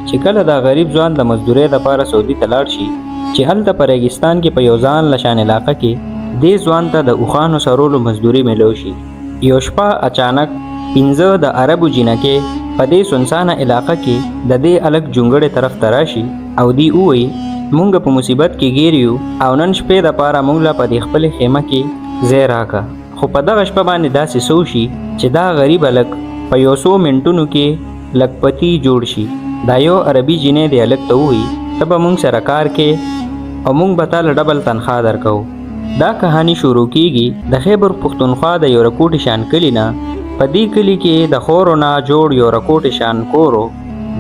چې کله دا غریب ځوان د مزدورۍ دپاره سعودي ته لاړ شي چې هلته په ریګستان کې په یو ځان لشان علاقه کې دې ځوان ته د اوښانو سرولو مزدوري میلو شي. یو شپه اچانک 15 د عربو جینکې په دې سنسانه علاقه کې د دې الګ جونګړې طرف ته راشي او دی ووایي مونږ په مصیبت کې ګیر یو او نن شپې دپاره مونږ له په دې خپلې خیمه کې ځای راکه. خو په دغه شپه باندې داسې څه وشي چې دا غریب هلک په یو څو منټونو کې لکپتي جوړ شي. دا یو عربي جینۍ دې هلک ته ووایي ته به مونږ سره کار کې او مونږ به تاله ډبل تنخوا درکو. دا کهانی شروع کیږي د خیبر پښتونخوا د یو رکوټي شان کلي نه. په دې کلي کې د خورو نه جوړ یو رکوټي شان کورو.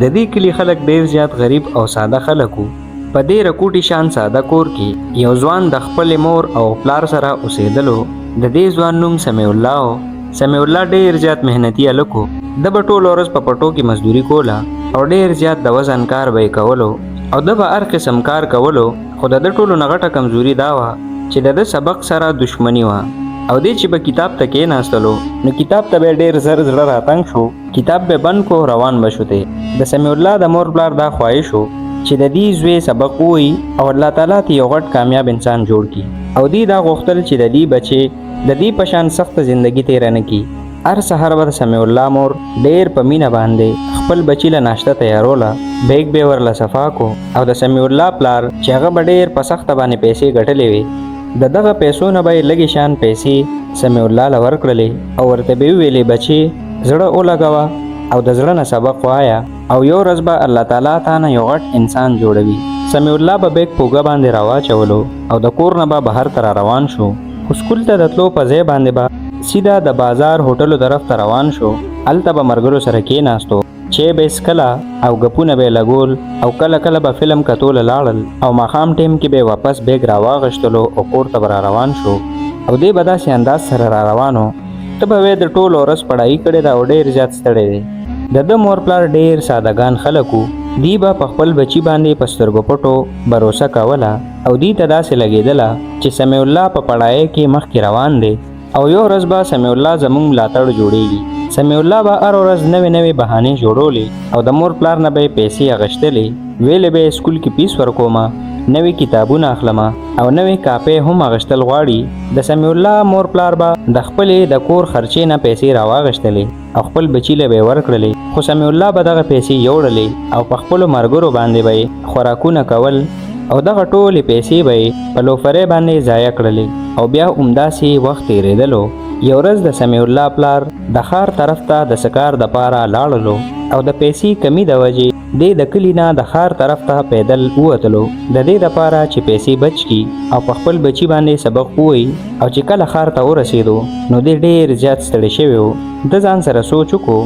د دې کلي خلک ډېر زیات غریب او ساده خلک وو. په دې رکوټي شان ساده کور کې یو ځوان د خپلې مور او پلار سره اوسېدلو. د دې ځوان نوم سمیع الله و. سمیع الله ډېر زیات محنتي هلک و. د به ټوله ورځ په پټو کې مزدوري کوله او ډېر زیات د وزن کار به یې کولو او د به هر قسم کار کولو. خو د ده ټولو نه غټه کمزوري دا وه چې د ده سبق سره دشمني وه او دی چې به کتاب ته کېناستلو نو کتاب ته به ډېر زر زړه راتنګ شو. کتاب به بند کو روان به شو. د سمیع الله د مور پلار دا خواهش و چې د دې زوی سبق ووایي او الله تعالی ته یو غټ کامیاب انسان جوړ کړي. او دی دا غوښتل چې د دې بچې د دې په شان سخته زندگی تېره نه کړي. هر سحر به د سمیع الله مور ډېر په مینه باندې خپل بچي له ناشته تیاروله. بیگ به ورله صفا کو او د سمیع الله پلار چې هغه به ډېر په سخته باندې پیسې ګټلې وې د دغه پیسو نه به یې لږې شان پیسې سمیع الله له ورکړلې او ورته به یې ویلې بچې زړه ولګوه او د زړه نه سبق وایه او یو ورځ به الله تعالی تا نه یو غټ انسان جوړوي. سمیع الله به بیگ پوګه باندې راواچولو او د کور نه به بهر ته را روان شو. خو سکول ته د تلو په ځای باندې به سیده د بازار هوټلو طرف ته روان شو. هلته به ملګرو سره کېناستو چې به څکله او ګپونه به یې لګول او کله کله به فلم کتوله لاړل او ماښام ټیم کې به واپس بیګ راواغشتلو او کور ته به را روان شو. او دی به داسې انداز سره را روانو ته به وې د ټولو ورځ پړهایي کړې ده او ډېر زیات ستړی دی. د ده مور پلار ډېر سادهګان خلک وو. دی به په خپل بچي باندې په سترګو پټو بروسه کوله او دی ته داسې لګېدله چې سمیع الله په پړهایۍ کې مخکې روان دی او یو ورځ به سمیع الله زموږ ملاتړ جوړیږي. سمیع الله به هر ورځ نوې نوې بهانې جوړولې او د مور پلار نه به یې پیسې اخیستلې. ویلې به یې سکول کې فیس ورکومه نوې کتابونه اخلمه او نوې کاپۍ هم اخیستل غواړي. د سمیع الله مور پلار به د خپلې د کور خرچې نه پیسې راواغېستلې او خپل بچي له به یې ورکړلې. خو سمیع الله به دغه پیسې یوړلې او په خپلو ملګرو باندې به یې خوراکونه کول او دغه ټولې پیسې به یې په لوفرۍ باندې ضایع کړلې او بیا همداسې وخت تېرېدلو. یو ورځ د سمیع الله پلار د ښار طرف ته د سکار دپاره لاړلو او د پیسې کمی د وجې دی د کلي نه د ښار طرف ته پیدل ووتلو د دې دپاره چې پیسې بچ کړي او په خپل بچي باندې سبق ووایي. او چې کله ښار ته ورسېدو نو دی ډېر زیات ستړی شوی و. ده ځان سره سوچ وکړو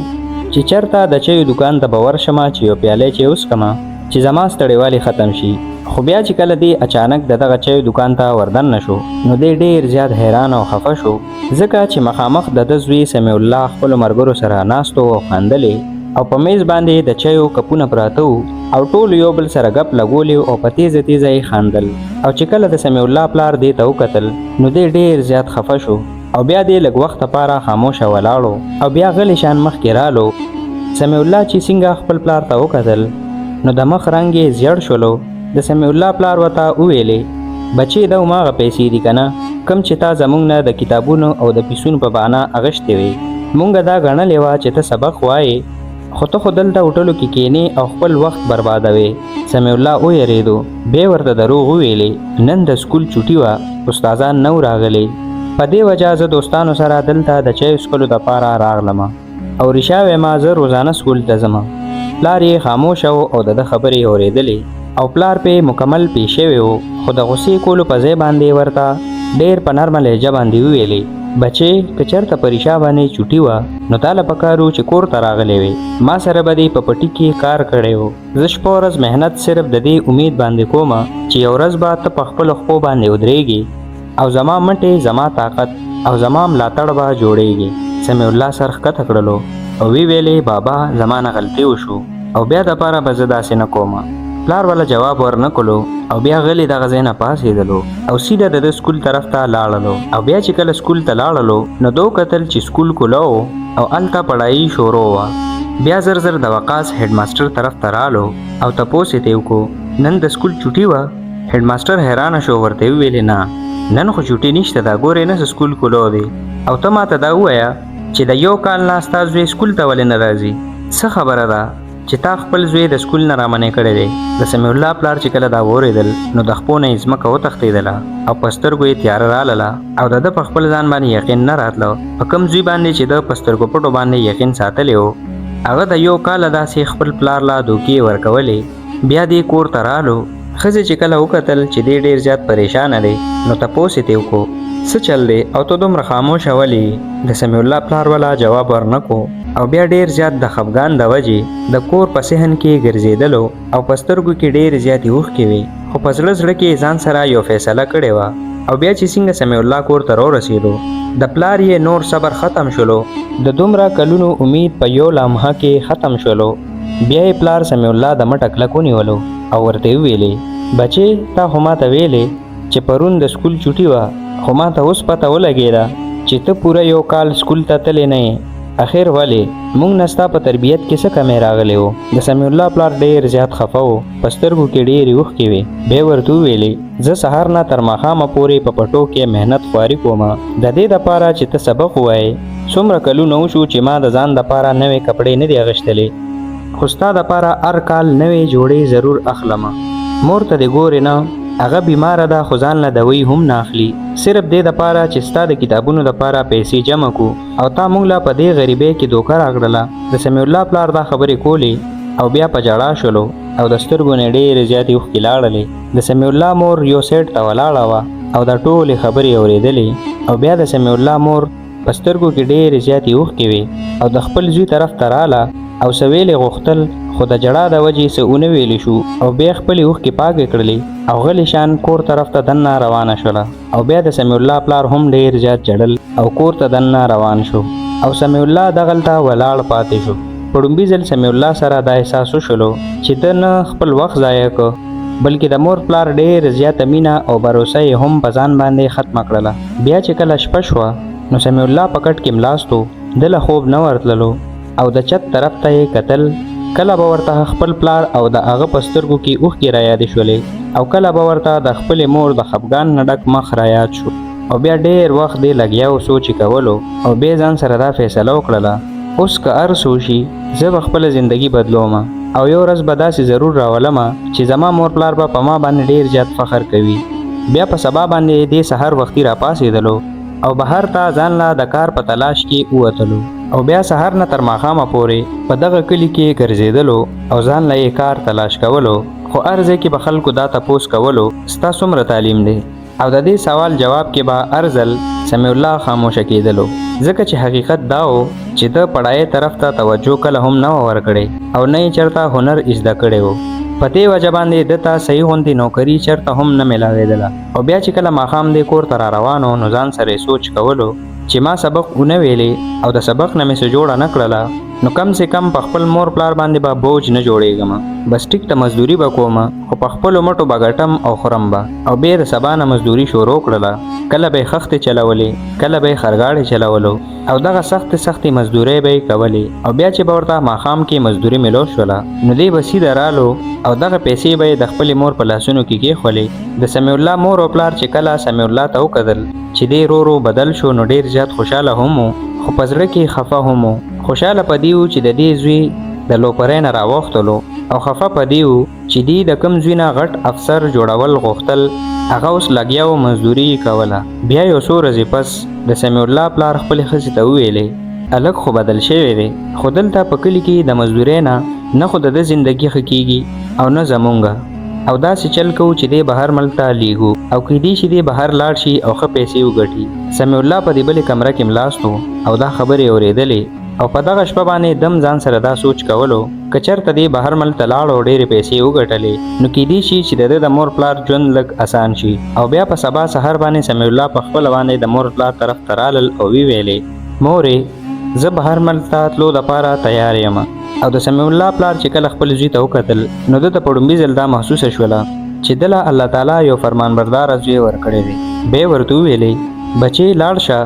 چې چېرته د چایو دوکان ته به ورشمه چې یو پیالی چای وڅښمه چې زما ستړیوالی ختم شي. خو بیا چې کله دی اچانک د دغه چایو دوکان ته وردن نشو نو دی ډېر زیات حیران او خفه شو ځکه چې مخامخ د ده زوی سمیع الله خپلو ملګرو سره ناستو او خندلې او په میز باندې د چایو کپونه پراته وو او ټولو یو بل سره ګپ لګولې او په تیزه تیزه یې خندل. او چې کله د سمیع الله پلار دې ته وکتل نو دی ډېر زیات خفه شو او بیا دی لږ وخت لپاره خاموشه ولاړو او بیا غلی شان مخکې رالو. سمیع الله چې څنګه خپل پلار ته وکتل نو د مخ رنګ یې زیړ شولو. د سمیع الله پلار ورته وویلې بچې دا هماغه پیسې دي که نه کوم چې تا زموږ نه د کتابونو او د پیسونو په بهانه اخیستې وې. مونږ دا ګڼلې وه چې ته سبق وایې خو ته خو دلته هوټلو کې کښېنې او خپل وخت بربادوې. سمیع الله ویرېدو بیا ورته دروغ وویلې نن د سکول چوټي وه استادان نه و راغلی په دې وجه زه دوستانو سره دلته د چای څښلو دپاره راغلم او رښتیا وایم زه روزانه سکول ته ځم. پلار یې خاموشه و او د ده خبرې اورېدلې او پلار پې مکمل پې شوی و. خو د غصې کولو په ځای باندې ورته ډېر په نرمه لهجه باندې وویلې بچې که چېرته په رښتیا باندې چوټي وه نو تا له پکار و چې کور ته راغلی وې. ما سره به دې په پټي کې کار کړی و. زه شپه ورځ محنت صرف د دې امید باندې کومه چې یو ورځ به ته په خپلو خپو باندې ودرېږي او زما مټې زما طاقت او زما ملاتړ به جوړېږي. سمیع الله سر ښکته کړلو او وی ویلې بابا زما نه غلطي وشو او بیا دپاره به زه داسې نه کومه. پلار والا جواب ورنه کولو او بیا غلی دغه ځای نه پاڅېدلو او سیده د ده سکول طرف ته لاړلو. او بیا چې کله سکول ته لاړلو نو دو کتل چې سکول کلو او هلته پړهایي شروع وه. بیا زر زر د وقاص هډ ماستر طرف ته رالو او تپوس یې وکړو نن د سکول چوټي وه. هډ ماستر حیرانه شو، ورته ویلې نه نن خو چوټي نشته، دا ګورې نه سکول کولو دی او ته ماته دا ووایه چې د یو کال نه ستا زوی سکول ته ولې نه راځي؟ څه خبره ده چې تا خپل زوی د سکول نه رامنې کړی دی؟ د سمیع الله پلار چې کله دا واورېدل نو د خپو نه یې ځمکه وتښتېدله او په سترګو یې تیاره راغله او د ده په خپل ځان باندې یقین نه راتله. په کوم زوی باندې چې د په سترګو پټو باندې یقین ساتلی و، هغه د یو کاله داسې خپل پلار لا دوکې ورکولې. بیا دې کور ته رالو. ښځې چې کله وکتل چې دی ډېر زیات پریشانه دی نو تپوس یې وکړو څه چل دی او ته دومره خاموشه ولې؟ د سمیع الله پلار والا جواب ورنکو او بیا ډېر زیات د خفګان د وجې د کور په صحن کې ګرځېدلو او په سترګو کې ډېرې زیاتې اوښکې وې، خو په زړه زړه کې ځان سره یو فیصله کړې وه. او بیا چې څنګه سمیع الله کور ته راورسېدو د پلار یې نور صبر ختم شولو، د دومره کلونو امید په یو لمحه کې ختم شولو. بیا یې پلار سمیع الله د مټه کلک ونیولو او ورته ویلې بچې تا خو ماته ویلې چې پرون د سکول چوټي وه، خو ماته اوس پته ولګېده چې ته پوره یو کال سکول ته تللی نه یې. اخر ولې موږ نه ستا په تربیت کې څه کمی راغلی و؟ د سمیع الله پلار ډېر زیات خفه و، په سترګو کې ډېرې اوښکې وې. بیا ورته وویلې زه سهار نه تر ماښامه پورې په پټو کې محنت خواري کوم د دې دپاره چې ته سبق ووایې. څومره کلونه وشو چې ما د ځان دپاره نوې کپړې نه دي اغوښتلې، خو ستا دپاره هر کال نوې جوړې ضرور اخلم. مور ته دې ګورې نه، هغه بیماره ده خو ځان له دوی هم نه اخلي، صرف دې دپاره چې ستا د کتابونو دپاره پیسې جمع کو او تا موږ له په دې غریبۍ کې دوکه راکړله. د سمیع الله پلار دا خبرې کولې او بیا په ژړا شولو او د سترګو نه ډېرې زیاتې اوښکې لاړلې. د سمیع الله مور یو سیټ ته ولاړه وه او دا ټولې خبرې اورېدلې او بیا د سمیع الله مور په سترګو کې ډېرې زیاتې اوښکې وې او د خپل زوی طرف ته راله او څه ویلې غوښتل، خو د ژړا د وجې څه ونه ویلی شو او بیا خپلې اوښکې پاکې کړلې او غلی شان کور طرف ته دننه روانه شوله. او بیا د سمیع الله پلار هم ډېر زیات ژړل او کور ته دننه روان شو او سمیع الله دغلته ولاړ پاتې شو. په ډومبي ځل سمیع الله سره دا احساس وشولو چې ده نه خپل وخت ضایع کړ، بلکې د مور پلار ډېر زیاته مینه او بروسه یې هم په ځان باندې ختمه کړله. بیا چې کله شپه شوه نو سمیع الله په کټ کې ملاست و، ده له خوب نه ورتللو او د چت طرف ته یې کتل. کله به ورته خپل پلار او د هغه په سترګو کې اوښکې رایادې شولې او کله به ورته د خپلې مور د خفګان نه ډک مخ رایاد شو. او بیا ډېر وخت دې لګیا و سوچ کولو او بیا ځان سره دا فیصله وکړله اوس که هر څه وشي زه به خپله زندګي بدلوم او یو ورځ به داسې ضرور راولم چې زما مور پلار به په ما باندې ډېر زیات فخر کوي. بیا په سبا باندې دې سحر وختي راپاڅېدلو او بهر ته ځان لا د کار په تلاش کې ووتلو او بیا سحر نه تر ماښامه پورې په دغه کلي کې ګرځېدلو او ځان له یې کار تلاش کولو. خو هر ځای کې به خلکو دا تپوس کولو ستا څومره تعلیم دی، او د دې سوال جواب کې به هر ځل سمیع الله خاموشه کېدلو، ځکه چې حقیقت دا و چې د پړایې طرف ته توجه کله هم نه وه ورکړې او نه یې چېرته هنر زده کړی و. په دې وجه باندې ده ته صحیح غوندې نوکري چېرته هم نه میلاوېدله. او بیا چې کله ماښام دې کور ته را روان و نو ځان سره سوچ کولو چې ما سبق ونه ویلې او د سبق نه مې څه جوړه نه کړله نو کم سے کم په خپل مور پلار باندې به بوج نه جوړېږم، بس ټیک ته مزدوري به کوم خو په خپلو مټو به ګټم او خورم به. او بیا د سبا نه مزدوري شروع کړله، کله به یې خښتې چلولې کله به یې خرګاړې چلولو او دغه سختې مزدورۍ به یې کولې. او بیا چې به ورته ماښام کې مزدوري میلو شوله نو دی به سیده رالو او دغه پیسې به یې د خپلې مور په لاسونو کې کېښولې. د سمیع الله مور او پلار چې کله سمیع الله ته وکتل چې دی ورو بدل شو نو ډېر زیات خوشحاله هم و خو په زړه کې خفه هم و. خوشحاله په دې و چې د دې زوی د لوپرۍ نه راوښتلو او خفه په دې و چې دی د کوم زوی نه غټ افسر جوړول غوښتل، هغه اوس لګیا و مزدوري یې کوله. بیا یو څو ورځې پس د سمیع الله پلار خپلې ښځې ته وویلې هلک خو بدل شوی دی، خو دلته په کلي کې د مزدورۍ نه خو د ده زندګي ښه کېږي او نه زمونږ، او داسې چل کوو چې دی بهر ملک ته لیږو او کیدای شي دی بهر لاړ شي او ښه پیسې وګټي. سمیع الله په دې بلې کمره کې ملاست و او دا خبرې اورېدلې او په دغه شپه باندې دم ځان سره دا سوچ کولو که چېرته دی بهر ملک ته لاړ او ډېرې پیسې وګټلې نو کیدای شي چې د ده د مور پلار ژوند لږ اسان شي. او بیا په سبا سهار باندې سمیع الله په خپله باندې د مور پلار طرف ته رالل او ویلې مورې زه بهر ملک ته تلو دپاره تیار یم. او د سمیع الله پلار چې کله خپل زوی ته وکتل نو ده ته په ډومبي ځل دا محسوسه شوله چې ده له الله تعالی یو فرمانبرداره زوی ورکړی دی. بیا ورته وویلې بچې لاړ شه،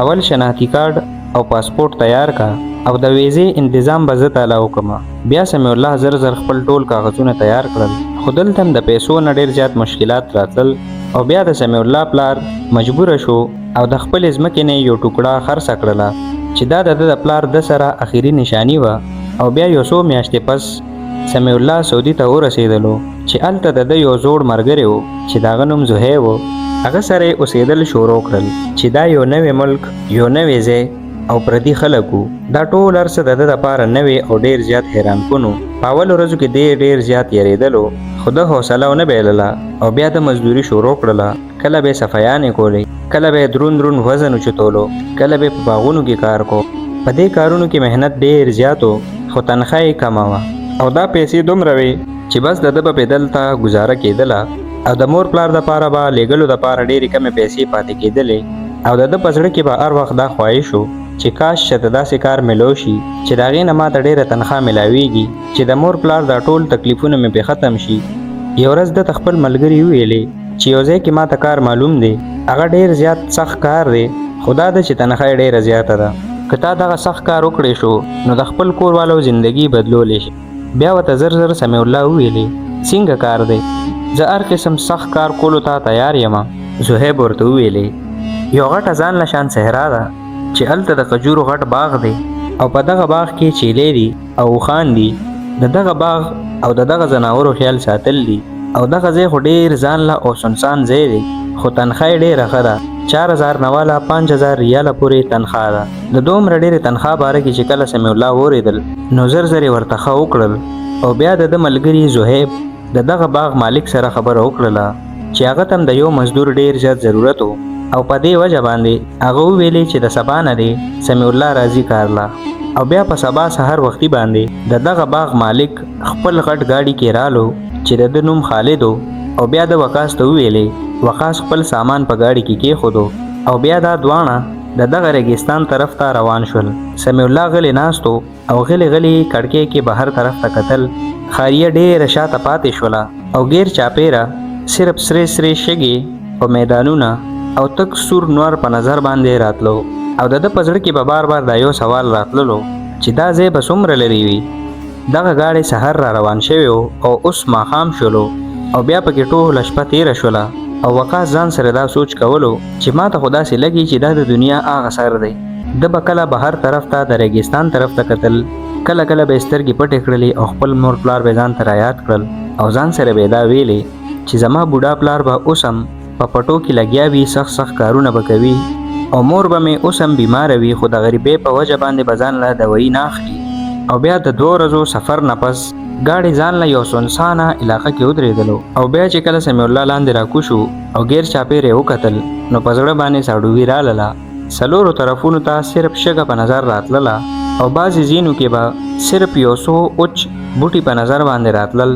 اول شناختي کارډ او پاسپورټ تیار کا او د ویزې تنظیم به زه تعالی وکم. بیا سمیع الله زر زر خپل ټول کاغذونه تیار کړل، خو دلته هم د پیسو نه ډېر زیات مشکلات راتلل او بیا د سمیع الله پلار مجبور شو او د خپل ځمکې نه یو ټوکړه خرڅه کړله چې دا د پلار د سره اخیری نشانی و. او بیا یو څو میاشتې پس سمیع الله سعودي ته ورسېدلو چې هلته د یو زوړ ملګری و چې د هغه نوم زهیب و. هغه سره یې اوسېدل شروع کړل چې دا یو نوی ملک، یو نوی ځای او پردي خلک وو. دا ټول هر څه د ده دپاره نوی او ډېر زیات حیرانکن و. په اولو ورځو کې دی ډېر زیات یېرېدلو، خو ده حوصله ونه بایلله او بیا د مزدوري شروع کړله. کله به یې صفایانې کولې، کله به یې دروند دروند وزن اوچتولو، کله به یې په باغونو کې کار کو. په دې کارونو کې مهنت ډېر زیات و، خو تنخواه یې کمه وه او دا پیسې دومره وې چې بس د ده به پې دلته ګزاره کېدله او د مور پلار دپاره به لیږلو دپاره ډېرې کمې پیسې پاتې کېدلې. او د ده په زړه کې به هر وخت دا خواهش و چې کاش چې ته داسې کار میلو شي چې د هغې نه ماته ډېره تنخواه میلاویږي چې د مور پلار دا ټول تکلیفونه مې پې ختم شي. یو ورځ ده ته خپل ملګري وویلې چې یو ځای کې ماته کار معلوم دی، هغه ډېر زیات سخت کار دی، خو دا ده چې تنخواه یې ډېره زیاته ده. که تا دغه سخت کار وکړی شو نو د خپل کور والو زندگی بدلولی شي. بیا ورته زر زر سمیع الله وویلې څنګه کار دی؟ زه هر قسم سخت کار کولو ته تیار یم. زهیب ورته وویلې یو غټه ځان له شان صحرا ده چې هلته د کجورو غټ باغ دی او په دغه باغ کې چیلې دي او اوښان دي. د دغه باغ او د دغه ځناورو خیال ساتل دي او دغه ځای خو ډېر ځان له او سنسان ځای دی، خو تنخواه یې ډېره ښه ده. 4000 نه والا 5000 ریاله پورې تنخواه ده. د دومره ډېرې تنخواه باره کې چې کله سمیع الله واورېدل نو زر زر یې ورته ښه وکړل او بیا د ده ملګري زهیب د دغه باغ مالک سره خبره وکړله چې هغه ته هم د یو مزدور ډېر زیات ضرورت و او په دې وجه باندې هغه وویلې چې د سبا نه دی سمیع الله راځي کار له. او بیا په سبا سهار وختي باندې د دغه باغ مالک خپل غټ ګاډي کې رالو چې د ده نوم خالد و. او بیا د وقاص ته وویلې، وقاص خپل سامان په ګاډي کې کېښودو او بیا دا دواړه د دغه ریګستان طرف ته روان شول. سمیع الله غلی ناست و او غلی غلی کړکۍ کې بهر طرف ته کتل. خاریه ډېره شاته پاتې شوله او غیر چاپیره صرف سرې سرې شګې او میدانونه او تک سور نور په نظر باندې راتلو. او د ده په زړه کې به بار بار دا یو سوال راتللو چې دا ځای به څومره لرې وي. دغه ګاډی سحر را روان شوی و او اوس ماښام شولو او بیا پکې ټوله شپه تېره شوله او وقاص ځان سره دا سوچ کولو چې ما ته خو داسې لګي چې دا د دنیا هغه سر دی. ده به کله بهر طرف ته د ریګستان طرف ته کتل، کله کله به یې سترګې پټې کړلې او خپل مور پلار به ځان ته رایاد کړل او ځان سره به یې دا ویلې چې زما بوډا پلار به اوس هم په پټو کې لګیا وي، سخت سخت کارونه به کوي او مور به مې اوس هم بیماره وي، خو د غریبۍ په وجه باندې به ځان له دوایي نه اخلي. او بیا د 2 ورځو سفر نه پس ګاډی ځان له یو سنسانه علاقه کې ودرېدلو او بیا چې کله سمیع الله لاندې راکوشو او غیر چاپیرې وکتل نو په زړه باندې ساډوي راغله. څلورو طرفونو ته صرف شګه په نظر راتلله او بعضې ځینو کې به صرف یو څو اوچ بوټي په نظر باندې راتلل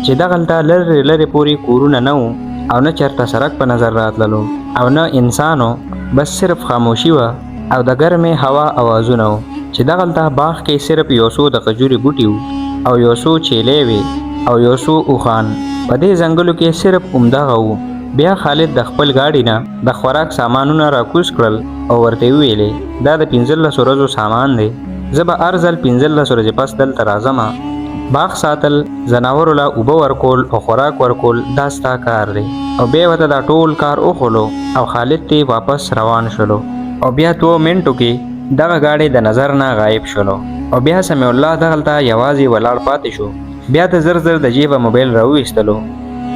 چې دغلته لرې لرې پورې کورونه نه وو او نه چېرته سړک په نظر راتللو او نه انسانو، بس صرف خاموشي وه او د ګرمې هوا اوازونه وو چې دغلته باغ کې صرف یو څو د کجوري بوټي وو او یو څو چیلې وې او یو څو اوښان. په دې ځنګلو کې صرف همدغه وو. بیا خالد د خپل ګاډي نه د خوراک سامانونه راکوز کړل او ورته ویلې دا د 15 ورځو سامان دی، زه به هر ځل 15 ورځې پس دلته راځم. باغ ساتل، ځناورو له اوبه ورکول او خوراک ورکول دا ستا کار دی. او بیا ورته دا ټول کار وښولو او خالد ته واپس روان شولو او بیا 2 منټو کې دغه ګاډی د نظر نه غایب شولو او بیا سمیع الله دغلته یوازې ولاړ پاتې شو. بیا د زر زر د جیبه موبایل راوویستلو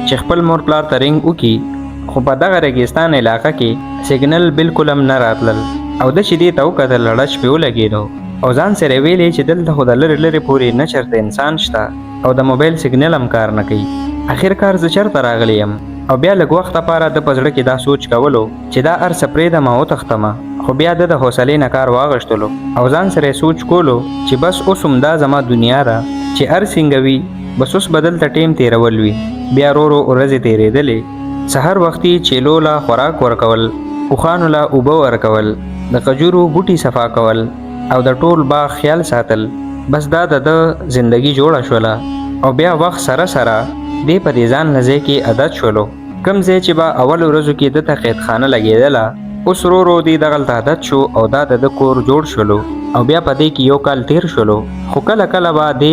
چې خپل مور پلار ته رنګ وکړي، خو په دغه ریګستان علاقه کې سیګنل بالکل هم نه راتلل او د چې دې ته وکتل لړچ پې ولګېدو او ځان سره ویلې چې دلته خو د لرې لرې پورې نه چېرته انسان شته او د موبایل سیګنل هم کار نه کوي. اخر کار زه چېرته راغلی یم؟ او بیا لږ وخت لپاره د په زړه کې دا سوچ کولو چې دا هر څه پرېږدم او وتښتمه، خو بیا د حوصلې نه کار واغښتلو او ځان سره سوچ کولو چې بس اوس هم دا زما دنیا ده چې هر څنګه وي بس اوس به دلته ټیم تېرول وي. بیا ورو ورځې تېرېدلې، سحر وختي چیلو له خوراک ورکول، اوښانو له اوبه ورکول، د کجورو بوټي صفا کول او د ټول باغ خیال ساتل، بس دا د زندگی جوړه شوله. او بیا وخت سره سره دې په دې ځان له ځای کې عادت شولو. کم ځای چې به اول ورځو کې دته قیدخانه لګېدله اوس ورو ورو دی دغلته عادت شو او دا د کور جوړ شولو او بیا په دې کې یو کال تیر شولو. خو کله کله به دی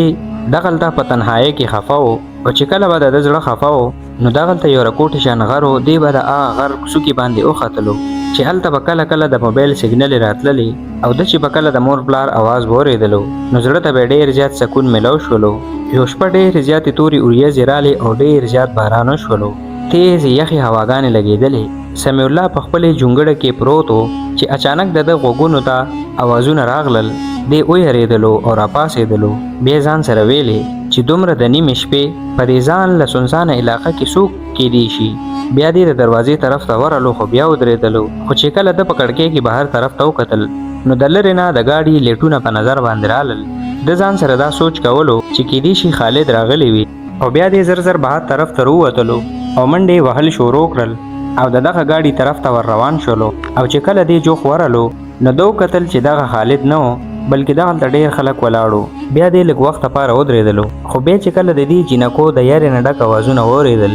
دغلته په تنهایی کې خفه و او چې کله به د زړه خفه و نو دغلته یو رکوټ شان غر و. دی به د غر څوکې باندې وختلو چې هلته به کله کله د موبایل سیګنل راتللی او د چې به کله د مور پلار आवाज واورېدلو نو زړه ته به ډېر زیات سکون ملو شولو. یو شپه ډېرې زیاتې تورې وریځې رالې او ډېر زیات باران وشولو. تیزې یخې هواګانې لګېدلې. سمیع الله په خپلې جونګړه کې پروت و چې اچانک د ده غوږونو ته اوازونه راغلل. دی ویرېدلو او راپاڅېدلو. بیا ځان سره ویلې چې دومره د نیمې شپې په دې ځان له سنسانه علاقه کې څوک کیدی شي. بیا دې د دروازې طرف ته ورغلو خو بیا ودرېدلو. خو چې کله ده په کړکۍ کې بهر طرف ته وکتل نو د لرې نه د ګاډي لیټونه په نظر باندې رالل. د ځان سره دا سوچ کولو چې کیدی شي خالد راغلی وي او بیا دې زر زر بهر طرف ته ووتلو او منډې وهل شروع کړل او دغه ګاډي طرف ته ور روان شولو. او چې کله دې جوخ ورغلو نو دو کتل چې دغه خالد نه و بلکې دغلته ډېر خلک ولاړو. بیا دې لږ وخت لپاره ودرېدلو. خو بیا چې کله د دې جینکو د یارې نه ډک اوازونه واورېدل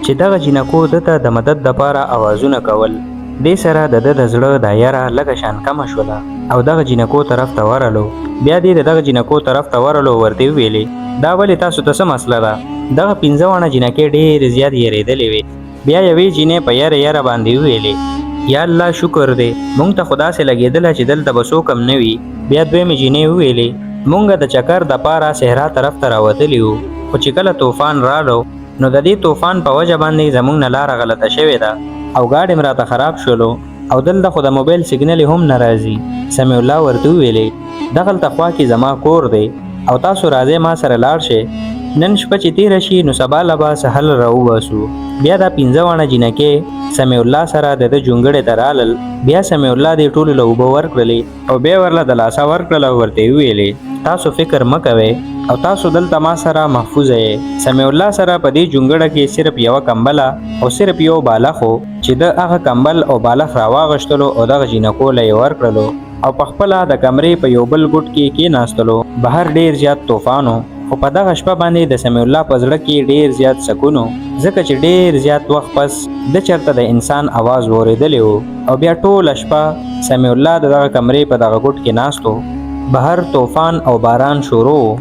چې دغه جینکو ده ته د مدد دپاره اوازونه کول، دې سره د ده د زړه دا یاره لږه شان کمه شوله او دغه جینکو طرف ته ورغلو. بیا دې د دغه جینکو طرف ته ورغلو ورته وویلې دا ولې تاسو ته څه مسله ده؟ دغه 15 واړه جینکې ډېرې زیات یېرېدلې وې. بیا یوې جینۍ په یاره یاره باندې وویلې یا الله شکر دی مونږ ته خو داسې لګېدله چې دلته به څوک هم نه وي. بیا دویمې جینۍ وویلې مونږ د چکر دپاره صحرا طرف ته راوتلي وو خو چې کله طوفان راغلو نو د دې طوفان په وجه باندې زمونږ نه لاره غلطه شوې ده او ګاډی م راته خراب شولو او دلته خو د موبایل سیګنل هم نه راځي. سمیع الله ورته وویلې دغلته خوا کې زما کور دی او تاسو راځئ ما سره لاړ شئ. نن شپه چې تېره شي نو سبا له به سهل راوباسو. بیا دا 15 واړه جینکې سمیع الله سره د ده جونګړې ته رالل. بیا سمیع الله دې ټولو له اوبه ورکړلې او بیا ورله د لاسه ورکړل او ورته وویلې تاسو فکر مه کوئ او تاسو دلته ما سره محفوظ یې. سمیع الله سره په دې جونګړه کې صرف یوه کمبله او صرف یو بالښ و چې د هغه کمبل او بالښ راواغشتلو او دغه جینکو له یې ورکړلو او په خپله د کمرې په یو بل ګوټ کې کېناستلو. بهر ډېر زیات طوفان و خو په دغه شپه باندې د سمیع الله په زړه کې ډېر زیات سکون و ځکه چې ډېر زیات وخت پس د چېرته د انسان اواز واورېدلی و. او بیا ټوله شپه سمیع الله د دغه کمرې په دغه ګوټ کې ناست و. بهر طوفان او باران شروع و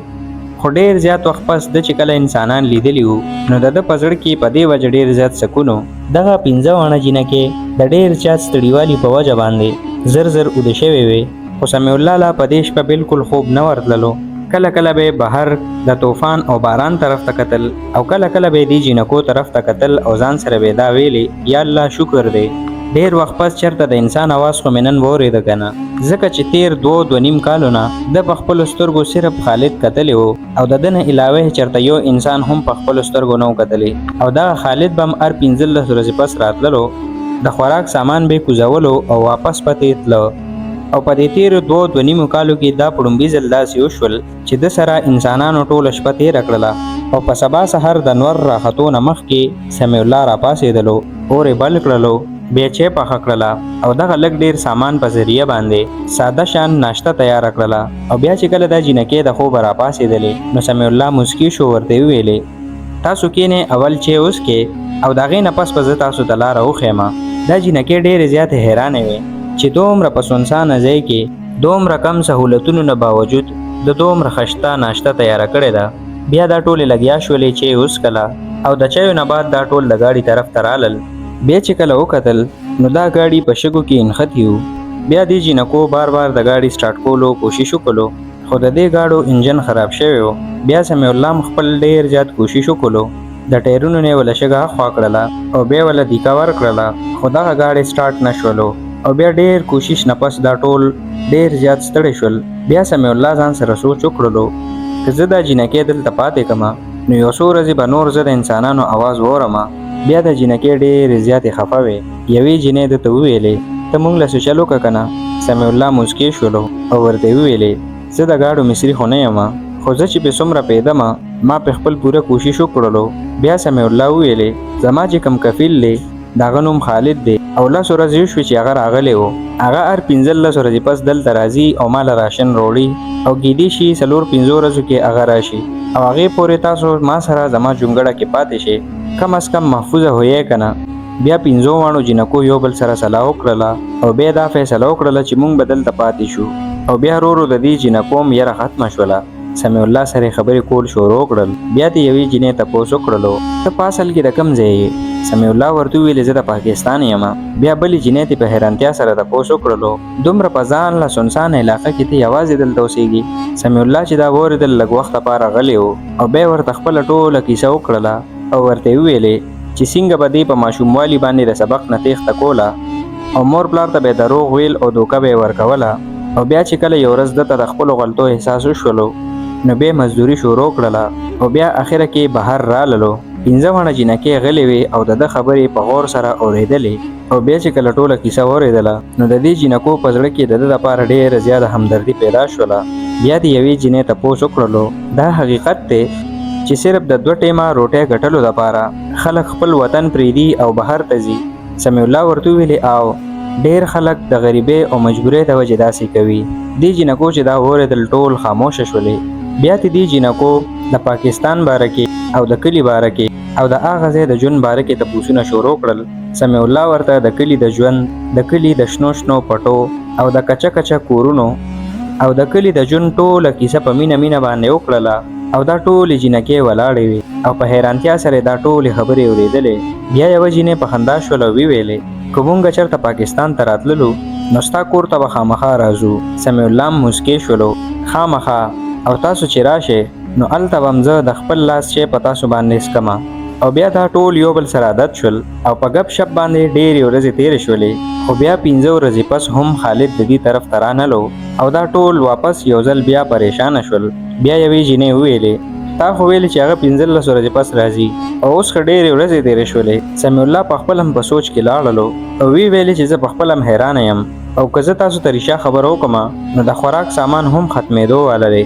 خو ډېر زیات وخت پس د چې کله انسانان لیدلی وو نو د ده په زړه کې په دې وجه ډېر زیات سکون و. دغه 15 واړه جینکې د ډېر زیات ستړیوالي په وجه باندې زر زر اوده شوې وې خو سمیع الله لا په دې شپه بلکل خوب نه ورتللو. کله کله به بهر د طوفان او باران طرف ته کتل او کله کله به دې جینکو طرف ته کتل او ځان سره به دا ویلې یا الله شکر دی ډېر وخت پس چېرته د انسان اواز خو مې نن واورېده که نه ځکه چې تېر 2.5 کالو نه د په خپلو سترګو صرف خالد کتلی و او د ده نه علاوه چېرته یو انسان هم په خپلو سترګو نه و کتلی او دغه خالد به هم هر 15 ورځې پس راتللو د خوراک سامان به یې کوزولو او واپس پتې تله. او په دې تېرو 2.5 کالو کې دا په لومړي ځل داسې وشول چې د سره انسانانو ټوله شپه تېره کړله او په سبا سهار د نور راختو نه مخکې سمیع الله راپاڅېدلو اور یې بل کړلو بیا چای پخه کړله او دغه لږ ډېر سامان په ذریعه باندې ساده شان ناشته تیاره کړله. او بیا چې کله دا جینکې د خوبه راپاڅېدلې نو سمیع الله مسکي شو ورته وویلې تاسو کښېنئ اول چای وڅښئ او د هغې نه پس به زه تاسو ته لاره وښیم. دا جینکې ډېرې زیاتې حیرانې وې چې دومره په سنسانه ځای کې دومره کم سهولتونو نه باوجود د دومره خشته ناشته تیاره کړې ده. بیا دا ټولې لګیا شولې چې وڅښله او د چایو نه بعد دا ټول د ګاډي طرف ته رالل. بیا چې کله وکتل نو دا ګاډي په شګو کې انښتي وو. بیا دې جینکو بار بار د ګاډي سټارټ کولو کوشش وکړو خو د دې ګاډو انجن خراب شوی و. بیا سمیع الله خپل ډېر زیات کوشش وکړو د ټایرونو نه یې وله شګه خوا کړله او بیا وله دیکه ورکړله خو دغه ګاډی سټارټ نه شولو او بیا ډېر کوشش نه پس دا ټول ډېر زیات ستړی شول. بیا سمیع الله ځان سره سوچ وکړلو که زه دا جینکې دلته پاتې کړمه نو یو څو ورځې به نور زه د انسانانو اواز واورمه. بیا د جینکې ډېرې زیاتې خفه وې. یوې جینۍ ده ته وویلې ته مونږ له سوچل وکړه که نه. سمیع الله مسکي شولو او ورته ویلې زه د ګاډو مصري خو نه یم خو زه چې پې څومره پیدمه ما په خپل پوره کوشش وکړلو. بیا سمیع الله وویلې زما چې کوم کفیل دی د هغه نوم خالد دی او 10 ورځې وشوې چې هغه راغلی و. هغه هر 15 ورځې پس دلته راځي او ما له راشن راوړي او کیدی شي 4-5 ورځو کې هغه راشي او هغې پورې تاسو ما سره زما جونګړه کې پاتې شئ کم از کم محفوظه هویې که نه. بیا 5 واړو جنکو یو بل سره سلا وکړله او بیا دا فیصله وکړله چې مونږ به دلته پاتې شو او بیا ورو د دې جنکو هم یره ختمه شوله. سمیع الله سره خبرې کول شروع کړل. بیا د یوې جنې تپوس وکړلو ته په اصل کې د کوم ځای یې؟ سمیع الله ورته وویلې زه د پاکستان یم. بیا بلې جنې ته په حیرانتیا سره تپوس وکړلو دومره په ځان له سنسانه علاقه کې ته یوازې دلته اوسېږي؟ سمیع الله چې دا واورېدل لږ وخت لپاره غلی و او بیا ورته خپله ټوله کیسه وکړله او ورته وویلې چې څنګه به دې په ماشوموالي باندې د سبق نه تېښته کوله او مور پلار ته به یې دروغ ویل او دوکه به یې ورکوله او بیا چې کله یو ورځ دته د خپلو غلطو احساس وشولو نو بیا مزدوري شروع کړله او بیا اخره کې بهر راللو. 5 واړه جنکې غلې وې او د ده خبرې په غور سره اورېدلې او بیا چې کله ټوله کیسه واورېدله نو د دې جنکو په زړه کې د ده دپاره ډېره زیاته همدردي پیدا شوله. بیا د یوې جنې تپوس وکړلو دا حقیقت دی چې صرف د 2 ټیمه روټۍ ګټلو دپاره خلک خپل وطن پرېږدي او بهر ته ځي؟ سمیع الله ورته وویلې او ډېر خلک د غریبۍ او مجبورۍ د وجې داسې کوي. دې جنکو چې دا واورېدل ټول خاموشه شولې. بیا د دې جنکو د پاکستان باره کې او د کلي باره کې او د هغه ځای د ژوند باره کې تپوسونه شروع کړل. سمیع الله ورته د کلي د ژوند، د کلي د شنو شنو پټو او د کچه کچه کورونو او د کلي د ژوند ټوله کیسه په مینه مینه باندې وکړله او دا ټولې جنکې ولاړې وې او په حیرانتیا سره دا ټولې خبرې اورېدلې. بیا یوه جنې په خندا شوله او وویلې که مونږ چېرته پاکستان ته راتللو نو ستا کور ته به خامخا راځو. سمیع الله هم موسکې شولو خامخا او تاسو چې راشئ نو هلته به هم زه د خپل لاس شی په تاسو باندې څکمه. او بیا دا ټول یو بل سره عادت شول او په ګپ شپ باندې ډېرې ورځې تېرې شولې. خو بیا 15 ورځې پس هم خالد د دې طرف ته رانلو او دا ټول واپس یو ځل بیا پریشانه شول. بیا یوې جنې وویلې تا خو ویلې چې هغه 15 ورځې پس راځي او اوس ښه ډېرې ورځې تېرې شولې. سمیع الله په خپل هم په سوچ کې لاړلو او وی ویلې چې زه په خپل هم حیرانه یم او که زه تاسو ته رښتیا خبره وکړم نو د خوراک سامان هم ختمېدو واله دی.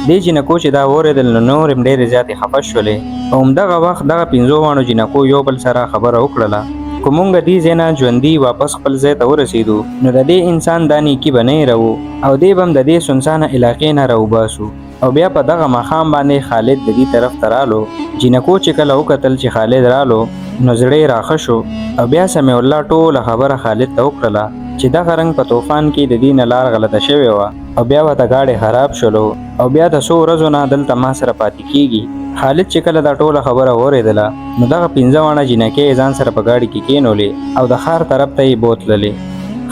دې جنکو چې دا واورېدل نو نور هم ډېرې زیاتې خفه شولې او همدغه وخت دغه 15 واړو جنکو یو بل سره خبره وکړله که مونږ دې ځای نه ژوندي واپس خپل ځای ته ورسېدو نو د دې انسان دا نیکي به نه هېروو او دی به هم د دې سنسانه علاقې نه راوباسو. او بیا په دغه ماښام باندې خالد د دې طرف ته رالو. جنکو چې کله وکتل چې خالد رالو نو زړه یې راښه شو او بیا سمیع الله ټوله خبره خالد ته وکړله چې دغه رنګ په طوفان کې د دې نه لار غلطه شوې وه او بیا ورته گاډې خراب شولو او بیا د 100 ورځو نه دلته ما سره پاتې کېږي. خالد چې کله دا ټوله خبره واورېدله نو دغه 15 واړه جنکې ځان سره په ګاډي کې کېنولې او د ښار طرف ته یې بوتللې.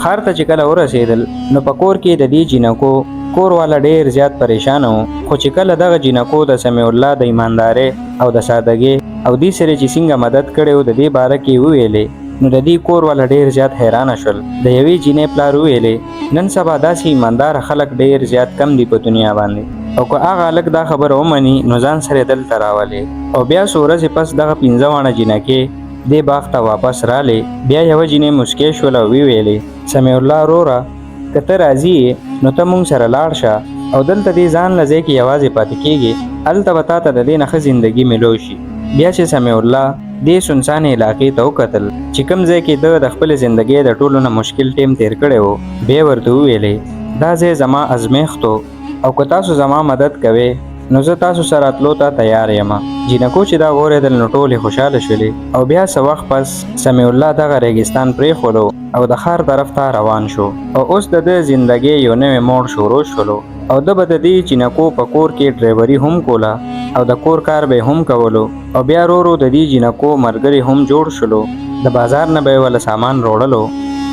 ښار ته چې کله ورسېدل نو په کور کې د دې جنکو کور والا ډېر زیات پریشان و. خو چې کله دغه جنکو د سمیع الله د ایماندارۍ او د سادګۍ او دې سره چې څنګه مدد کړی و د دې باره کې وویلې نو د دې کور والا ډېر زیات حیرانه شول. د یوې جنې پلار وویلې نن سبا داسې ایمانداره خلک ډېر زیات کم دي په دنیا باندې او که هغه هلک دا خبره ومني نو ځان سره دلته راولې. او بیا 100 ورځې پس دغه 15 واړه جنکې دې باغ ته واپس رالې. بیا یوه جنې موسکۍ شوله او وویلې سمیع الله وروره که ته راځي نو ته مونږ سره لاړ شه او دلته دې ځان له ځای کې یوازې پاتې کېږي هلته به تا ته د دې نه ښه زندګي میلو شي. بیا چې سمیع الله دې سنسانې علاقې ته وکتل چې کوم ځای کې ده د خپلې زندګۍ د ټولو نه مشکل ټیم تېر کړی و بیا ورته وویلې دا ځای زما ازمیښت و او که تاسو زما مدد کوئ نو زه تاسو سره تلو ته تیار یم. جنکو چې دا واورېدل نو ټولې خوشحاله شولې او بیا څه وخت پس سمیع الله دغه ریګستان پرېښودو او د ښار طرف ته روان شو او اوس د ده زندګۍ یو نوی موړ شروع شولو او ده به د دې جنکو په کور کې ډرایوري هم کوله او د کور کار به هم کولو او بیا ورو ورو د دې جنکو ملګري هم جوړ شولو. د بازار نه به یې وله سامان روړلو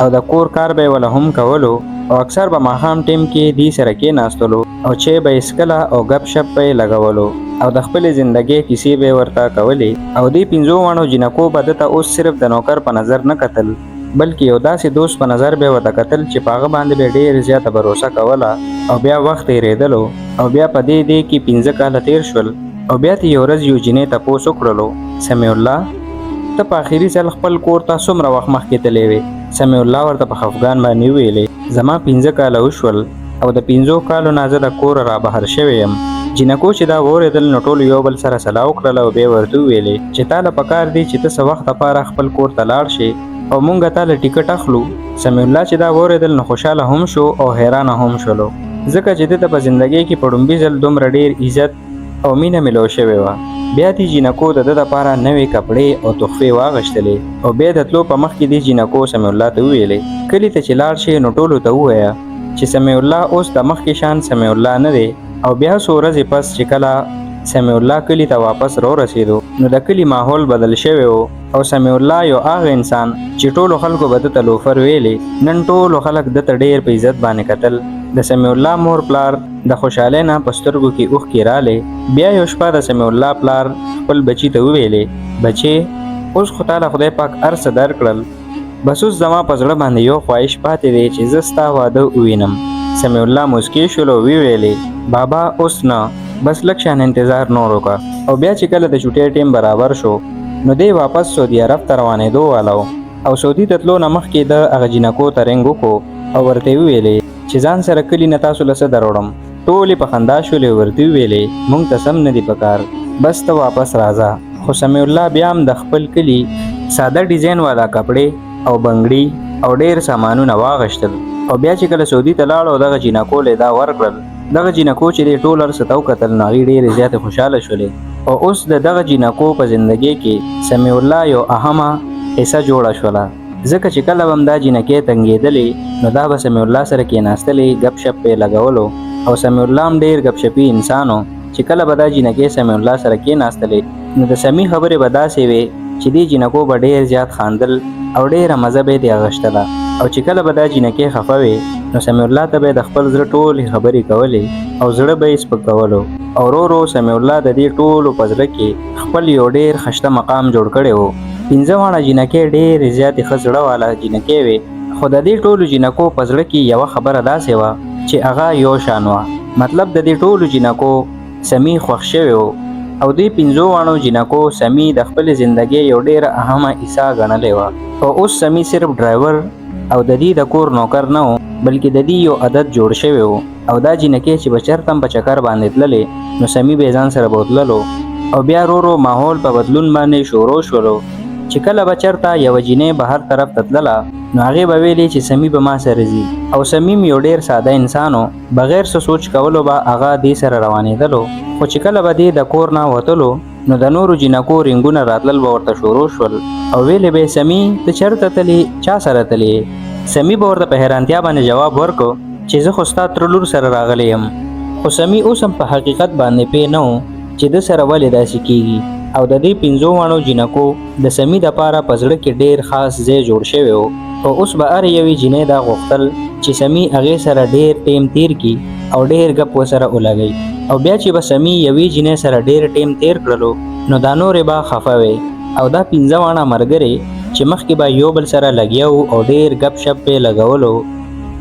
او د کور کار به یې وله هم کولو او اکثر به ماښام ټیم کې دې سره کېناستلو او چای به یې څکله او ګپ شپ به یې لګولو او د خپلې زندګۍ کیسې به یې ورته کولې او دې 15 واړو جنکو به ده ته اوس صرف د نوکر په نظر نه کتل بلکې یو داسې دوست په نظر به یې ورته کتل چې په هغه باندې به ډېر زیاته بروسه کوله او بیا وخت تېرېدلو او بیا په دې کې 15 کاله تېر شول او بیا ته یو ورځ یو جنۍ تپوس وکړلو سمیع الله ته په آخري ځل خپل کور ته څومره وخت مخکې تللی وې؟ سمیع الله ورته په خفګان باندې وویلې زما 15 کاله وشول او د 15 کالو نه زه د کوره رابهر شوی یم. جنکو چې دا واورېدل نو ټولو یو بل سره سلا وکړله او بیا ورته وویلې چې تا له پکار دی چې ته څه وخت لپاره خپل کور ته لاړ شې او مونږ تا له ټیکټ اخلو. سمیع الله چې دا واورېدل نو خوشحاله هم شو او حیرانه هم شولو ځکه چې ده ته په زندګۍ کې په ډومبي ځل دومره ډېر عزت او مینه میلو شوې وه. بیا دې جینکو د ده دپاره نوې کپړې او تحفې واغوښتلې او بیا د تلو په مخکې دې جینکو سمیع الله ته وویلې کلي ته چې لاړ شې نو ټولو ته ووایه چې سمیع الله اوس د مخکې شان سمیع الله نه دی او بیا څو ورځې پس چې کله سمیع الله کلي ته واپس راورسېدو نو د کلي ماحول بدل شوی و او سمیع الله یو هغه انسان چې ټولو خلکو به ده ته لوفر ویلې نن ټولو خلک ده ته ډېر په عزت باندې کتل د سمیع الله مور پلار د خوشحالۍ نه په سترګو کې اوښکې رالې بیا یو شپه د سمیع الله پلار خپل بچي ته وویلې بچې اوس خو تاله خدای پاک هر څه درکړل بس اوس زما په زړه باندې یو خواهش پاتې دی چې زه ستا واده ووینم سمیع الله موسکی شول او ویلې بابا اوس نه بس لږ شان انتظار نور وکړه او بیا چې کله د چوټۍ ټیم برابر شو نو دی واپس سعودي عرب ته روانېدو والا او سعودي ته تلو نه مخکې د هغه جینکو ته رنګ وکړو او ورته وویلې چې ځان سره کلي نه تاسو له څه دروړم ټولې په خندا شولې ورته وویلې موږ ته سم نه دي پکار بس ته واپس راځه خو سمیع الله بیا هم د خپل کلي ساده ډیزاین والا کپړې او بنګړي او ډېر سامانونه واغوښتل او بیا چې کله سعودي ته لاړو دغه جینکو له دا ورکړل دغه جینکو چې دی ټول هر څه ته وکتل نو هغې ډېرې زیاتې خوشحاله شولې او اوس د دغه جینکو په زندګۍ کې سمیع الله یو اهمه حصه جوړه شوله ځکه چې کله به هم دا جینکې تنګېدلې نو دا به سمیع الله سره کېناستلې ګپ شپ پې لګولو او سمیع الله هم ډېر ګپ شپي انسان و چې کله به دا جینکې سمیع الله سره کېناستلې نو د سمیع خبرې به داسې وې چې دې جینکو به ډېر زیات خاندل او ډېره مزه به یې ترې اخیستله او چې کله به دا جینکې خفه وې نو سمیع الله ته به یې د خپل زړه ټولې خبرې کولې او زړه به یې سپکولو او ورو ورو سمیع الله د دې ټولو په زړه کې خپل یو ډېر ښایسته مقام جوړ کړی و 15 واړه جینکې ډېرې زیاتې ښه زړه والا جینکې وې خو د دې ټولو جینکو په زړه کې یوه خبره داسې وه چې هغه یو شان وه مطلب د دې ټولو جینکو سمیع خوښ شوی و او دې 15 واړو جینکو سمیع د خپلې زندګۍ یو ډېره اهمه حصه ګڼلې وه او اوس سمیع صرف ډرایور او د دې د کور نوکر نه و بلکې د دې یو عادت جوړ شوی و او دا جینکې چې به چېرته هم په چکر باندې تللې نو سمیع به یې ځان سره بوتللو او بیا ورو ورو ماحول په بدلون باندې شروع شولو چې کله به چېرته یوه جینۍ به هر طرف ته تلله نو هغې به ویلې چې سمیع به ما سره ځي او سمیع یو ډېر ساده انسان و بغیر څه سوچ کولو به هغه دې سره روانېدلو خو چې کله به دې د کور نه وتلو نو د نورو جینکو رنګونه راتلل به ورته شروع شول او ویلې به سمیع ته چېرته تلې چا سره تلې سمیع به ورته په حیرانتیا باندې جواب ورکړو چې زه خو ستا تره لور سره راغلی یم خو سمیع اوس هم په حقیقت باندې پوه نه و چې ده سره ولې داسې کیږي او د دې 15 واړو جینکو د سمیع دپاره په زړه کې ډېر خاص ځای جوړ شوی و او اوس به هر یوې جینۍ دا غوښتل چې سمیع هغې سره ډېر ټیم تیر کړي او ډېر ګپ ورسره ولګوي او بیا چې به سمیع یوې جینۍ سره ډېر ټیم تیر کړلو نو دا نورې به خفه وې او دا 15 واړه ملګرې چې مخکې به یو بل سره لګیا وو او ډېر ګپ شپ یې لګولو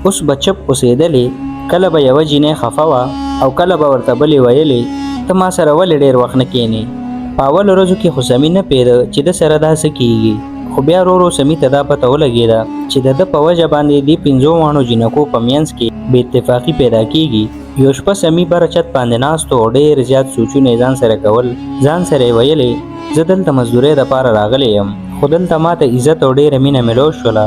اوس به چپ اوسېدلې کله به یوه جینۍ خفه وه او کله به ورته بلې ویلې ته ما سره ولې ډېر وخت نه کښېنې په اولو ورځو کې خو سمیع نه پوهېده چې ده سره دا څه کېږي خو بیا ورو ورو سمیع ته دا پته ولګېده چې د ده په وجه باندې دې 15 واړو جینکو په منځ کې بې اتفاقي پیدا کېږي یو شپه سمیع بره چت باندې ناست و او ډېر زیات سوچونه یې ځان سره کول ځان سره یې ویلې زه دلته مزدورۍ دپاره راغلی یم خو دلته ما ته عزت او ډېره مینه ملو شوله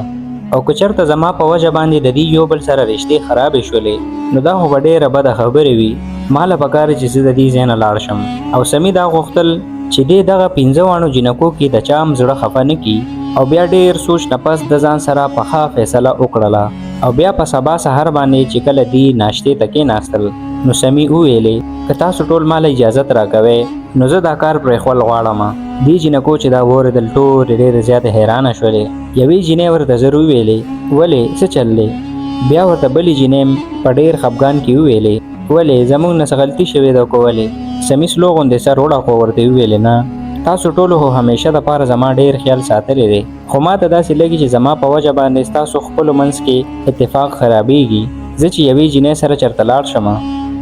او که چېرته زما په وجه باندې د دې یو بل سره رشتې خرابې شولې نو دا خو به ډېره بده خبرې وي ما له پکار چې زه د دې ځای نه لاړ شم او سمیع دا غوښتل چې دې دغه 15 واړو جینکو کې د چا هم زړه خفه نه کړي او بیا ډېر سوچ نه پس د ځان سره په ښه فیصله وکړله او بیا په سبا سهار باندې چې کله دې ناشتې ته کېناستل نو سمیع وویلې که تاسو ټول ماله اجازت راکوئ نو زه دا کار پرېښول غواړم دې جینکو چې دا واورېدل ټولې ډېرې زیاتې حیرانه شولې یوې جینۍ ورته زر وویلې ولې څه چل دی بیا ورته بلې جینۍ په ډېر خفګان کې وویلې ولې زموږ نه څه غلطي شوې ده که ولې سمیع سلو غوندې سر وړاقو ورته وویلې نه تاسو ټولو خو همیشه دپاره زما ډېر خیال ساتلی دی خو ما ته داسې لګي چې زما په وجه باندې ستاسو خپلو منځ کې اتفاق خرابېږي زه چې یوې جینۍ سره چېرته لاړ شم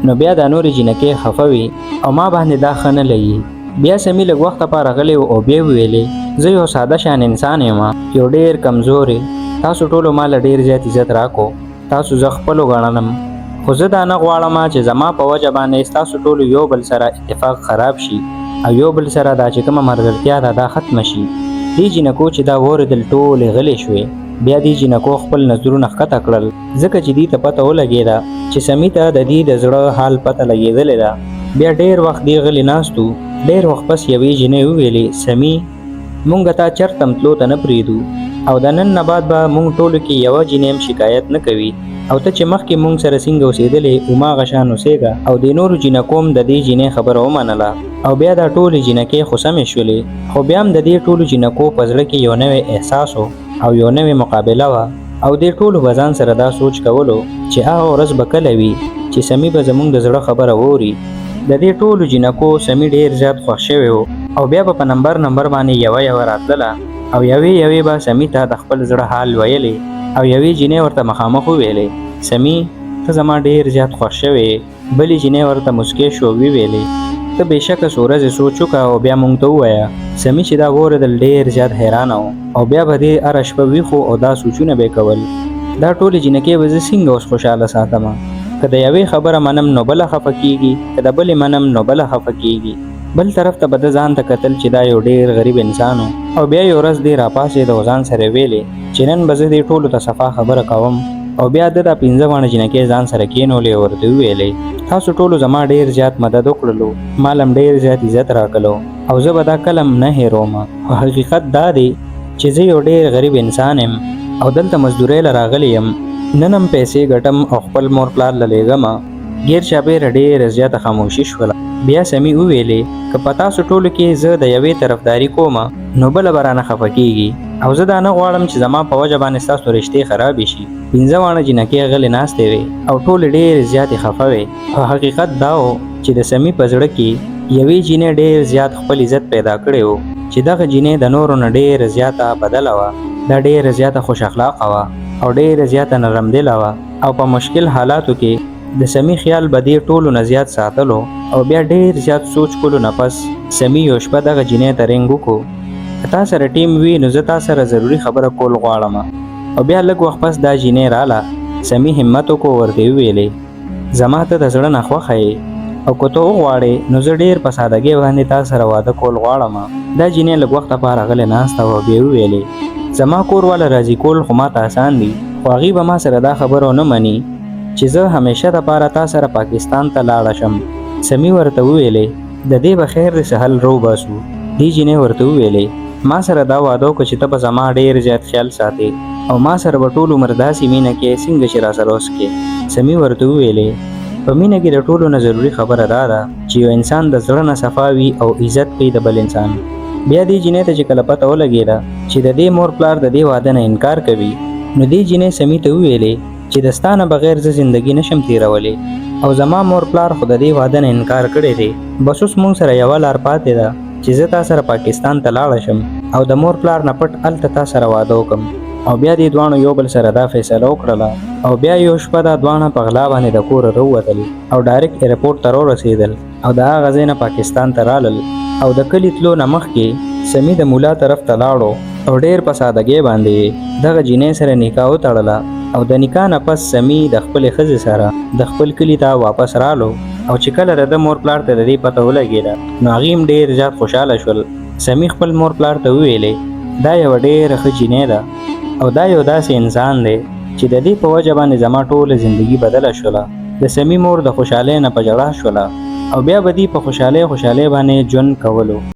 نو بیا دا نورې جینکې خفه وي او ما باندې دا ښه نه لګي بیا سمیع لږ وخته پاره غلی و او بیا وویلې زه یو ساده شان انسان یم یو ډېر کمزورې تاسو ټولو ما له ډېر زیات عزت راکو تاسو زه خپلو ګڼلم خو زه دا نه غواړم چې زما په وجه باندې ستاسو ټولو یو بل سره اتفاق خراب شي او یو بل سره دا چې کومه ملګرتیا ده دا ختمه شي دې جینکو چې دا واورېدل ټولې غلې شوې بیا دې جینکو خپل نظرونه ښکته کړل ځکه چې دې ته پته ولګېده چې سمیع ته د دې د زړه حال پته لګېدلې ده بیا ډېر وخت دې غلې ناست و ډېر وخت پس یوې جینۍ وویلې سمي مونږ ته چرته تلو ته نه پرېږدو او د نن نه بعد به مونږ ټولو کې یوه جینۍ هم شکایت نه کوي او ته چې مخکې مونږ سره څنګه اوسېدلې هماغه شان اوسېږه او د نورو جینکو هم د دې جینۍ خبره ومنله او بیا دا ټولې جینکې خو سمې شولې خو بیا هم د دې ټولو جینکو په زړه کې یو نوی احساس او یو نوې مقابله وه او دې ټولو به ځان سره دا سوچ کولو چې هغه ورځ به کله وي چې سمي به زموږ د زړه خبره ووري د دې ټولو جینکو سمي ډېر زیات خوښ شوی و او بیا به په نمبر باندې یوه راتلله او یوې به سمي ته د خپل زړه حال ویلې او یوې جینۍ ورته مخامخ وویلې سمي ته زما ډېر زیات خوښ شوې بلې جینۍ ورته مسکۍ شو ویلې ته بېشکه څو ورځې سوچ وکړه او بیا موږ ته ووایه سمي چې دا واورېدل ډېر زیات حیرانه و او بیا به دې هره شپه ویښو او دا سوچونه به یې کول دا ټولې جینکې به زه څنګه اوس خوشحاله ساتمه که د یوې خبره منم نو بله خفه کېږي که د بلې منم نو بله خفه کېږي بل طرف ته به ده ځان ته کتل چې دا یو ډېر غریب انسان و او بیا یو ورځ دې راپاڅېد او ځان سره ویلې چې نن به زه دې ټولو ته صفا خبره کوم او بیا د دا 15 واړه جینکې ځان سره کېنولې او ورته وویلې تاسو ټولو زما ډېر زیات مدد وکړلو مال هم ډېر زیات عزت راکړلو او زه به دا کله هم نه هېروم خو حقیقت دا دی چې زه یو ډېر غریب انسان یم او دلته مزدورۍ له راغلی یم نن هم پیسې ګټم او خپل مور پلار له لېږمه ګیر چاپېره ډېره زیاته خاموشي شوله بیا سمي وویلې که په تاسو ټولو کې زه د یوې طرفداري کوم نو بله به رانه خفه کېږي او زه دا نه غواړم چې زما په وجه باندې ستاسو رشتې خرابې شي 15 واړه جینکې غلې ناستې وې او ټولې ډېرې زیاتې خفه وې او حقیقت دا و چې د سمي په زړه کې یوې جینۍ ډېر زیات خپل عزت پیدا کړی و چې دغه جینۍ د نورو نه ډېره زیاته بدله وه دا ډېره زیاته خوش اخلاقه وه او ډېره زیاته نرم دله وه او په مشکل حالاتو کې د سمي خیال به دې ټولو نه زیات ساتلو او بیا ډېر زیات سوچ کولو نه پس سمي یو شپه دغه جینۍ ته رنګ وکړو که تا سره ټیم وي نو زه تا سره ضروري خبره کول غواړم او بیا لږ وخت پس دا جینۍ راله سمي همت وکړو ورته وویلې زما ته د زړه نه خوښه یې او که ته وغواړې نو زه ډېر په سادګۍ باندې تا سره واده کول غواړم دا جینۍ لږ وخت لپاره غلې ناسته وه بیا وویلې زما کور والا راضي کول خو ماته آسان دي خو هغوی به ما سره دا خبره ونه مني چې زه همیشه دپاره تا سره پاکستان ته لاړه شم سمي ورته وویلې د دې به خیر د سهل رو باسو دې جینۍ ورته وویلې ما سره دا واده وکړه چې ته به زما ډېر زیات خیال ساتې او ما سره به ټول عمر داسې مینه کې څنګه چې را سره اوس کې سمي ورته وویلې په مینه کې د ټولو نه ضروري خبره دا ده چې یو انسان د زړه نه صفا وي او عزت کوي د بل انسان بیا دې جینۍ ته چې کله پته ولګېده چې د دې مور پلار د دې واده نه انکار کوي نو دې جینۍ سمي ته وویلې چې د ستا نه بغیر زه زندګي نشم تېرولی او زما مور پلار خو د دې واده نه انکار کړی دی بس اوس مونږ سره یوه لار پاتې ده چې زه تا سره پاکستان ته لاړه شم او د مور پلار نه پټ هلته تا سره واده وکړم او بیا دې دواړو یو بل سره دا فیصله وکړله او بیا یو شپه دا دواړه په غلا باندې د کوره راووتل او ډایرکټ ایرپورټ ته راورسېدل او د هغه ځای نه پاکستان ته رالل او د کلي تلو نه مخکې سمي د مولا طرف ته لاړو او ډېر په سادګۍ باندې دغه جینۍ سره نکاح وتړله او د نکاح نه پس سمي د خپلې ښځې سره د خپل کلي ته واپس رالو او چې کله د ده مور پلار ته د دې پته ولګېده نو هغوی هم ډېر زیات خوشحاله شول سمي خپل مور پلار ته وویلې دا یوه ډېره ښه جینۍ ده او دا یو داسې انسان دی چې د دې په وجه باندې زما ټوله زندګي بدله شوله د سمي مور د خوشحالۍ نه په ژړا شوله او بیا به دې په خوشحالۍ باندې ژوند کولو